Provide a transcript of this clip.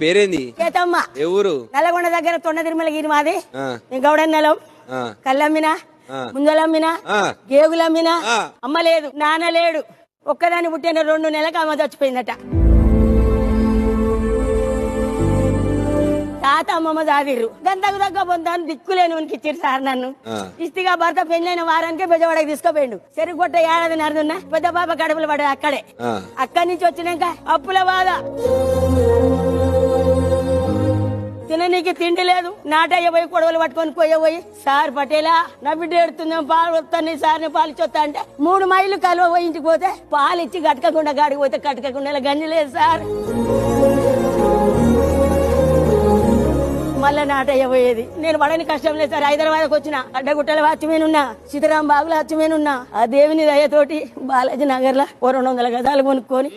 పేరేంది? చేతమ్మ. ఏ ఊరు? నల్లగొండ దగ్గర తొండ తిరుమల గిరి మాది. గౌడన్నలం కళ్ళమ్మినా, ముందలమ్మినా, గేగులమ్మినా. అమ్మ లేదు, నాన్న లేడు. ఒక్కదాన్ని పుట్టిన 2 నెలలకు అమ్మ చచ్చిపోయిందట. తాత అమ్మమ్మ దాదిర్రు గంతకు దగ్గర పొందాను దిక్కులేని ఇచ్చారు సార్. నన్ను ఇస్తిగా భర్త పెళ్ళైన వారానికే బెజవాడకి తీసుకుపోయిండు. చెరుగొట్ట 1.5 నెలలున్నా పెద్ద బాబా కడుపులు పడ్డది అక్కడే. అక్కడి నుంచి వచ్చినాక అప్పుల బాధ, తిననీకి తిండి లేదు. నాటయ్య పోయి కొడవలు పట్టుకొని పోయి సార్ పటేలా నా బిడ్డ ఎడుతుందేమో పాలు వస్తాను సార్ని పాలిచ్చొస్తా అంటే 3 మైళ్ళు కలువ పోయి ఇంటికి పోతే పాలు ఇచ్చి కట్టకుండా గాడికి పోతే కట్టకుండా గంజి లేదు సార్. మళ్ళా నాటయ్య పోయేది. నేను పడని కష్టం లేదు సార్. హైదరాబాద్కి వచ్చిన అడ్డగుట్టల వాచ్మేనున్నా, సీతారాం బాగుల వాచ్మేనున్నా. ఆ దేవుని దయతోటి బాలాజీ నగర్ లో 200 గజాలు కొనుక్కొని